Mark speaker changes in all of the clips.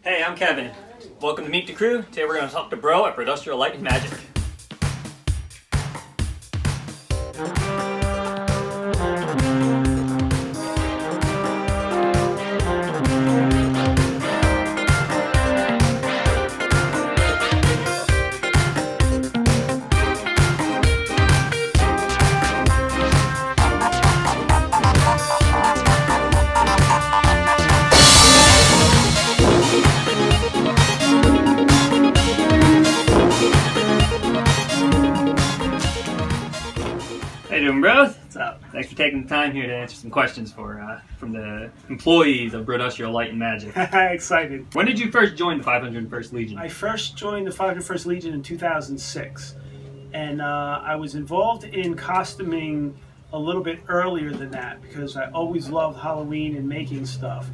Speaker 1: Hey, I'm Kevin. Welcome to Meet the Crew. Today we're going to talk to Bro at Brodustrial Light Magic. How you doing, bro? What's up? Thanks for taking the time here to answer some questions from the employees of Brodustrial Light Magic.
Speaker 2: Excited.
Speaker 1: When did you first join the 501st Legion?
Speaker 2: I first joined the 501st Legion in 2006, and I was involved in costuming a little bit earlier than that because I always loved Halloween and making stuff.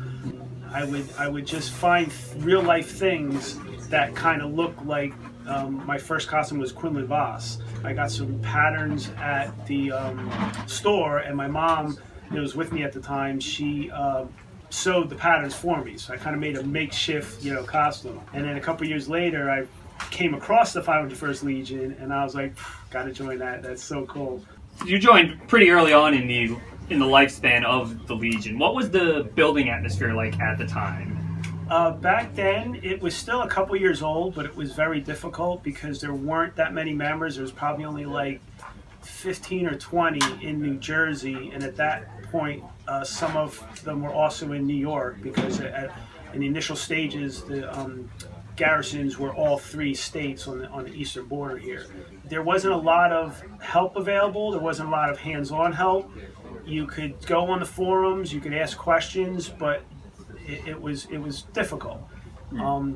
Speaker 2: I would just find real life things that kind of look like. My first costume was Quinlan Voss. I got some patterns at the store, and my mom, who was with me at the time, she sewed the patterns for me. So I kind of made a makeshift, costume. And then a couple years later, I came across the 501st Legion, and I was like, gotta join that. That's so cool.
Speaker 1: You joined pretty early on in the lifespan of the Legion. What was the building atmosphere like at the time?
Speaker 2: Back then, it was still a couple years old, but it was very difficult because there weren't that many members. There was probably only like 15 or 20 in New Jersey, and at that point, some of them were also in New York because in the initial stages, the garrisons were all three states on the eastern border here. There wasn't a lot of help available. There wasn't a lot of hands-on help. You could go on the forums, you could ask questions, but it was difficult.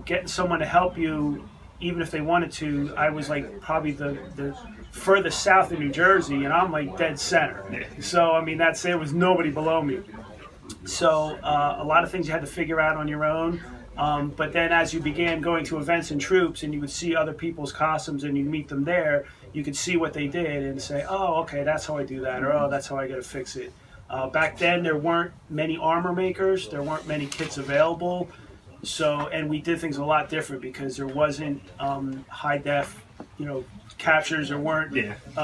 Speaker 2: Getting someone to help you, even if they wanted to. I was like probably the furthest south of New Jersey, and I'm like dead center. So I mean, there was nobody below me. So a lot of things you had to figure out on your own. But then as you began going to events and troops, and you would see other people's costumes, and you meet them there, you could see what they did and say, oh, okay, that's how I do that, or oh, that's how I got to fix it. Back then, there weren't many armor makers. There weren't many kits available. And we did things a lot different because there wasn't high def, captures. There weren't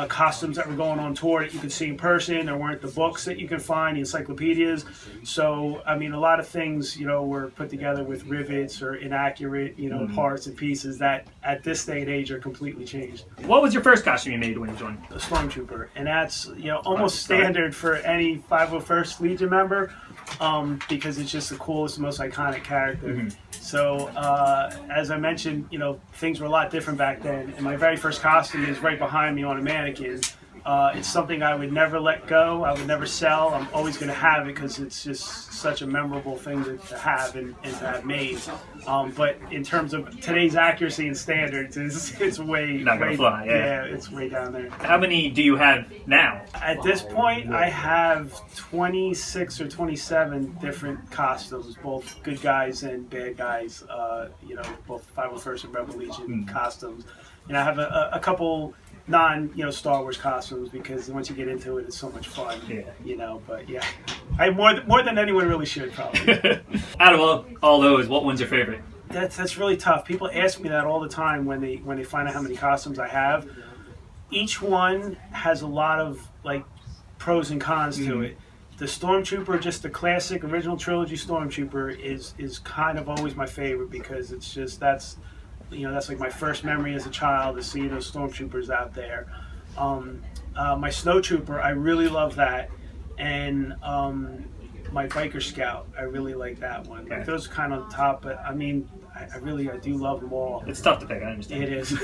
Speaker 2: costumes that were going on tour that you could see in person. There weren't the books that you could find, the encyclopedias. So, I mean, a lot of things, were put together with rivets or inaccurate, parts and pieces that at this day and age are completely changed.
Speaker 1: What was your first costume you made when you joined?
Speaker 2: A stormtrooper, and that's almost standard for any 501st Legion member because it's just the coolest, most iconic character. Mm-hmm. So, as I mentioned, things were a lot different back then, and my very first costume is right behind me on a mannequin. It's something I would never let go. I would never sell. I'm always going to have it because it's just such a memorable thing to have and to have made. But in terms of today's accuracy and standards, it's way
Speaker 1: not gonna fly. Yeah,
Speaker 2: it's way down there.
Speaker 1: How many do you have now? At
Speaker 2: this point, I have 26 or 27 different costumes, both good guys and bad guys. Both 501st and Rebel Legion costumes. I have a couple Star Wars costumes because once you get into it, it's so much fun. Yeah. But yeah, I more than anyone really should probably.
Speaker 1: Out of all those, what one's your favorite?
Speaker 2: That's really tough. People ask me that all the time when they find out how many costumes I have. Each one has a lot of pros and cons to it. The Stormtrooper, just the classic original trilogy Stormtrooper, is kind of always my favorite because it's just that's like my first memory as a child to see those stormtroopers out there. My snowtrooper, I really love that, and my biker scout, I really like that one.
Speaker 1: Okay.
Speaker 2: Those are kind of on top, but I mean, I do love them all.
Speaker 1: It's tough to pick, I understand.
Speaker 2: It is.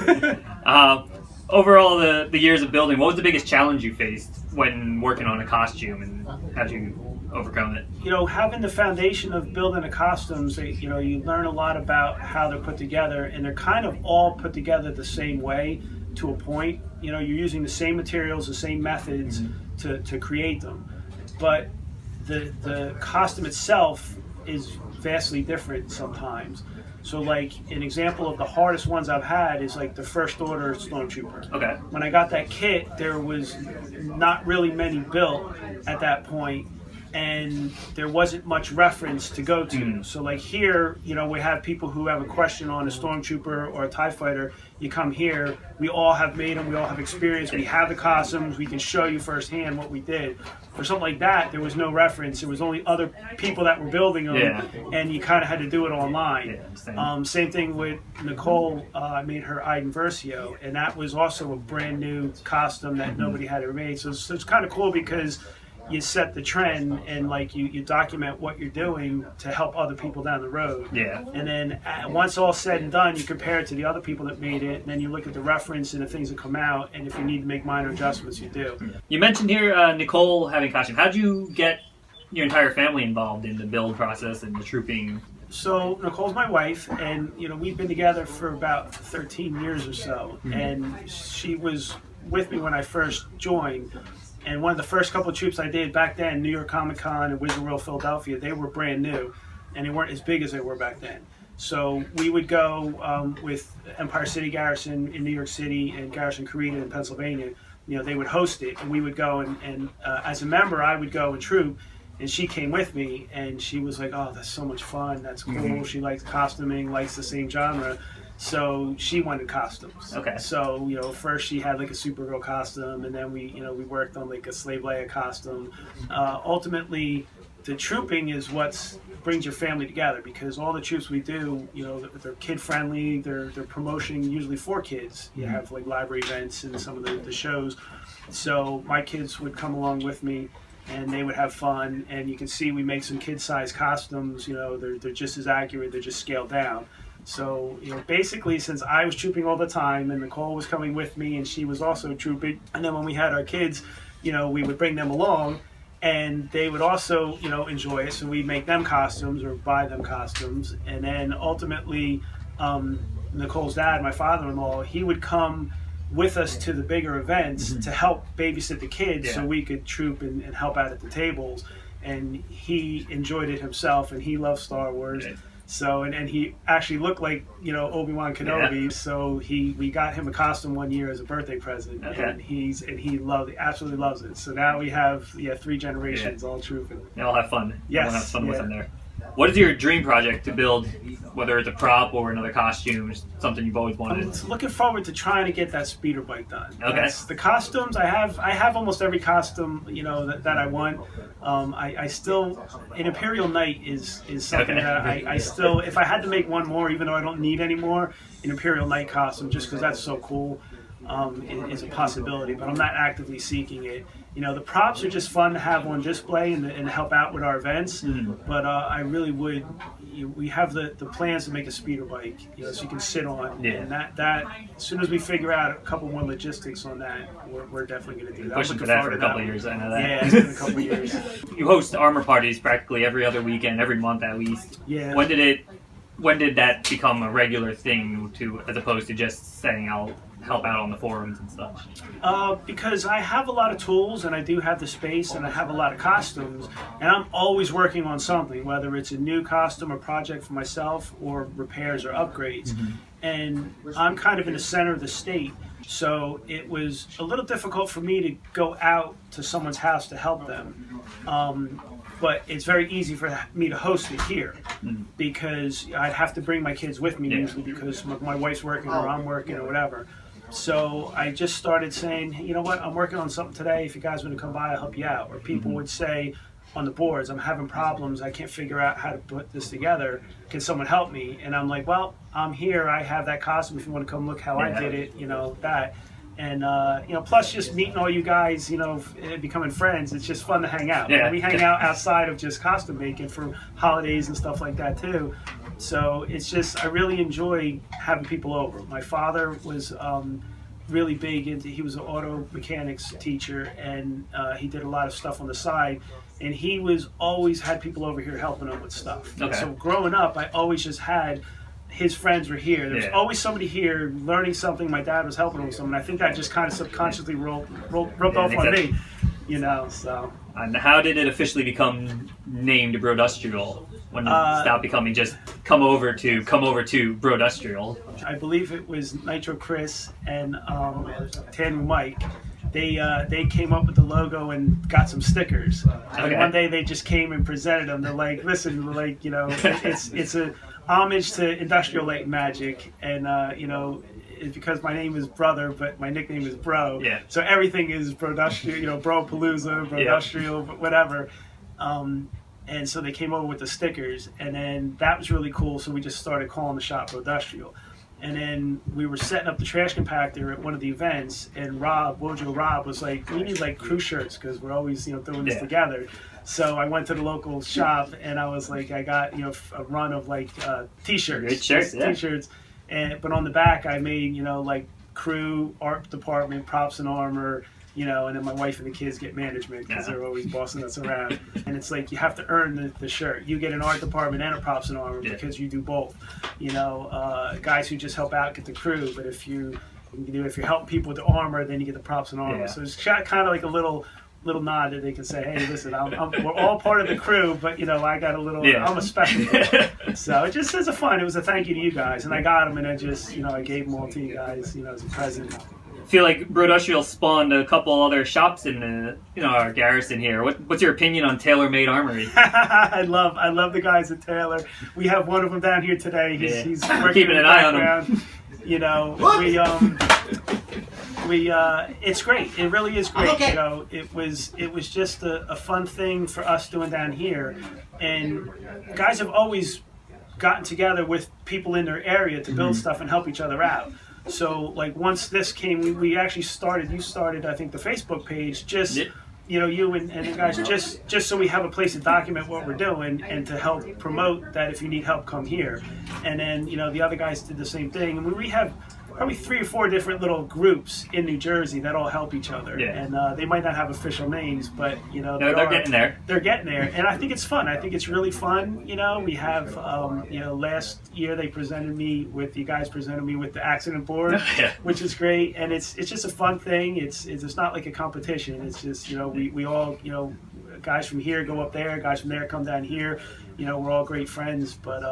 Speaker 1: Overall, the years of building, what was the biggest challenge you faced when working on a costume, and how did you overcome it?
Speaker 2: Having the foundation of building the costumes, you learn a lot about how they're put together, and they're kind of all put together the same way to a point. You're using the same materials, the same methods to create them, but the costume itself is vastly different sometimes. So like an example of the hardest ones I've had is like the First Order Stormtrooper.
Speaker 1: Okay.
Speaker 2: When I got that kit, there was not really many built at that point. and there wasn't much reference to go to. So like here, you know, we have people who have a question on a stormtrooper or a TIE fighter. You come here, we all have made them, we all have experience, we have the costumes, we can show you firsthand what we did. For something like that, there was no reference. There was only other people that were building them, and you kind of had to do it online. Same thing with Nicole. I made her Iden Versio, and that was also a brand new costume that nobody had ever made. So it's kind of cool because you set the trend and like you document what you're doing to help other people down the road. And then once all said and done, you compare it to the other people that made it, and then you look at the reference and the things that come out, and if you need to make minor adjustments, you do.
Speaker 1: You mentioned here Nicole having costume. How'd you get your entire family involved in the build process and the trooping?
Speaker 2: So Nicole's my wife, and you know we've been together for about 13 years or so, and she was with me when I first joined. And one of the first couple of troops I did back then, New York Comic Con and Wizard World Philadelphia, they were brand new, and they weren't as big as they were back then. So we would go with Empire City Garrison in New York City and Garrison Carita in Pennsylvania. You know, they would host it, and we would go, and as a member, I would go and troop. And she came with me, and she was like, "Oh, that's so much fun. That's cool." She likes costuming, likes the same genre. So she wanted costumes. So, you know, first she had like a Supergirl costume, and then we worked on like a Slave Leia costume. Ultimately, the trooping is what brings your family together, because all the troops we do, you know, they're kid friendly. They're promoting usually for kids. You have like library events and some of the shows. So my kids would come along with me, and they would have fun. And you can see we make some kid-sized costumes. You know, they're just as accurate. They're just scaled down. So, you know, basically since I was trooping all the time and Nicole was coming with me and she was also trooping, and then when we had our kids, you know, we would bring them along and they would also, you know, enjoy it. So we'd make them costumes or buy them costumes. And then ultimately, Nicole's dad, my father-in-law, he would come with us to the bigger events to help babysit the kids so we could troop and help out at the tables. And he enjoyed it himself, and he loves Star Wars. So, and he actually looked like, you know, Obi-Wan Kenobi. So we got him a costume one year as a birthday present, and he absolutely loves it. So now we have 3 generations all trooping.
Speaker 1: They all have fun.
Speaker 2: Yes,
Speaker 1: Everyone has fun with them there. What is your dream project to build, whether it's a prop or another costume, something you've always wanted?
Speaker 2: I'm looking forward to trying to get that speeder bike done.
Speaker 1: Okay.
Speaker 2: The costumes, I have almost every costume, you know, that I want. I still, an Imperial Knight is something that I still, if I had to make one more, even though I don't need any more, an Imperial Knight costume, just because that's so cool, is a possibility, but I'm not actively seeking it. You know, the props are just fun to have on display and help out with our events, but I really would, we have the plans to make a speeder bike, you know, so you can sit on, and that as soon as we figure out a couple more logistics on that, we're definitely going to do that.
Speaker 1: Pushing for that for a couple of years, I know that.
Speaker 2: Yeah, it's been a couple of years.
Speaker 1: You host armor parties practically every other weekend, every month at least.
Speaker 2: Yeah.
Speaker 1: When did that become a regular thing as opposed to just saying I'll help out on the forums and stuff?
Speaker 2: Because I have a lot of tools, and I do have the space, and I have a lot of costumes, and I'm always working on something, whether it's a new costume or project for myself or repairs or upgrades. And I'm kind of in the center of the state, so it was a little difficult for me to go out to someone's house to help them. But it's very easy for me to host it here, because I'd have to bring my kids with me usually, because my wife's working or I'm working or whatever. So I just started saying, you know what, I'm working on something today. If you guys want to come by, I'll help you out. Or people would say on the boards, I'm having problems. I can't figure out how to put this together. Can someone help me? And I'm like, well, I'm here. I have that costume. If you want to come look how I did it, you know, that. And, you know, plus just meeting all you guys, you know, becoming friends, it's just fun to hang out. We hang out outside of just costume making for holidays and stuff like that, too. So it's just, I really enjoy having people over. My father was really big into, he was an auto mechanics teacher, and he did a lot of stuff on the side. And he was always had people over here helping him with stuff. So growing up, I always just had his friends were here. There was always somebody here learning something. My dad was helping him with something. I think that just kind of subconsciously rubbed off on me, you know. So.
Speaker 1: And how did it officially become named Brodustrial? When did it stop becoming just come over to Brodustrial?
Speaker 2: I believe it was Nitro Chris and Tanu Mike. they came up with the logo and got some stickers. And
Speaker 1: Okay.
Speaker 2: one day they just came and presented them. They're like, listen, like, you know, it's a homage to Industrial Light Magic, and you know, it's because my name is Brother, but my nickname is Bro.
Speaker 1: Yeah.
Speaker 2: So everything is Brodustrial, you know, Bro Palooza, Brodustrial, whatever. And so they came over with the stickers, and then that was really cool. So we just started calling the shop Brodustrial. And then we were setting up the trash compactor at one of the events, and Rob was like, we need like crew shirts because we're always, you know, throwing this together. So I went to the local shop, and I was like, I got, you know, a run of like t-shirts.
Speaker 1: Great shirts, yeah.
Speaker 2: T-shirts. But on the back I made, you know, like crew, art department, props and armor, you know, and then my wife and the kids get management because they're always bossing us around. And it's like you have to earn the shirt. You get an art department and a props and armor because you do both. You know, guys who just help out get the crew, but if you're helping people with the armor, then you get the props and armor.
Speaker 1: Yeah.
Speaker 2: So it's kind of like a little nod that they can say, hey, listen, we're all part of the crew, but you know, I got a little, I'm a special. So it just was fun. It was a thank you to you guys, and I got them, and I just, you know, I gave them all to you guys, you know, as a present.
Speaker 1: I feel like Brodustrial spawned a couple other shops in you know, our garrison here. What's your opinion on tailor-made armory?
Speaker 2: I love the guys at Taylor. We have one of them down here today. He's working
Speaker 1: keeping an eye on him.
Speaker 2: You know, it's great. It really is great.
Speaker 3: Okay.
Speaker 2: You know, it was just a fun thing for us doing down here, and guys have always gotten together with people in their area to build stuff and help each other out. So like once this came, we actually started. You started, I think, the Facebook page just. You know, you and the guys, just so we have a place to document what we're doing and to help promote that if you need help, come here. And then, you know, the other guys did the same thing. And we have probably 3 or 4 different little groups in New Jersey that all help each other.
Speaker 1: Yeah.
Speaker 2: And they might not have official names, but, you know,
Speaker 1: they're getting there.
Speaker 2: They're getting there. And I think it's fun. I think it's really fun. You know, we have, you know, last year you guys presented me with the accident board, which is great. And it's just a fun thing. It's not like a competition. It's just, you know, we all, you know, guys from here go up there, guys from there come down here. You know, we're all great friends. But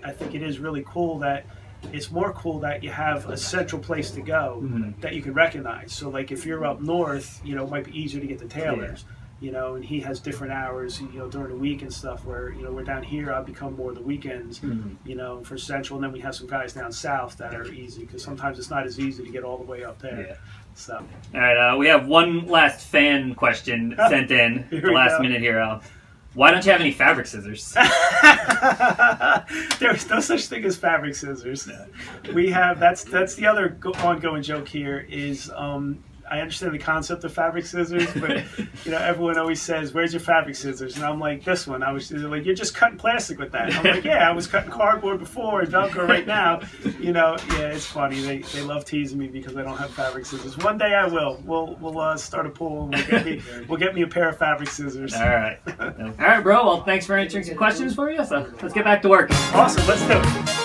Speaker 2: I think it is really cool that it's more cool that you have a central place to go that you can recognize. So like if you're up north, you know, it might be easier to get to Taylor's, you know, and he has different hours, you know, during the week and stuff where, you know, we're down here, I'll become more the weekends, you know, for central. And then we have some guys down south that are easy because sometimes it's not as easy to get all the way up there. Yeah. So.
Speaker 1: All right, we have one last fan question sent in the last minute here. Why don't you have any fabric scissors?
Speaker 2: There's no such thing as fabric scissors. We have that's the other ongoing joke here is I understand the concept of fabric scissors, but you know everyone always says, "Where's your fabric scissors?" And I'm like, "This one." They're like, "You're just cutting plastic with that." And I'm like, "Yeah, I was cutting cardboard before and Velcro right now." You know, yeah, it's funny. They love teasing me because I don't have fabric scissors. One day I will. We'll start a pool and we'll get me a pair of fabric scissors.
Speaker 1: All right, bro. Well, thanks for answering some questions for you. So let's get back to work.
Speaker 2: Awesome. Let's do it.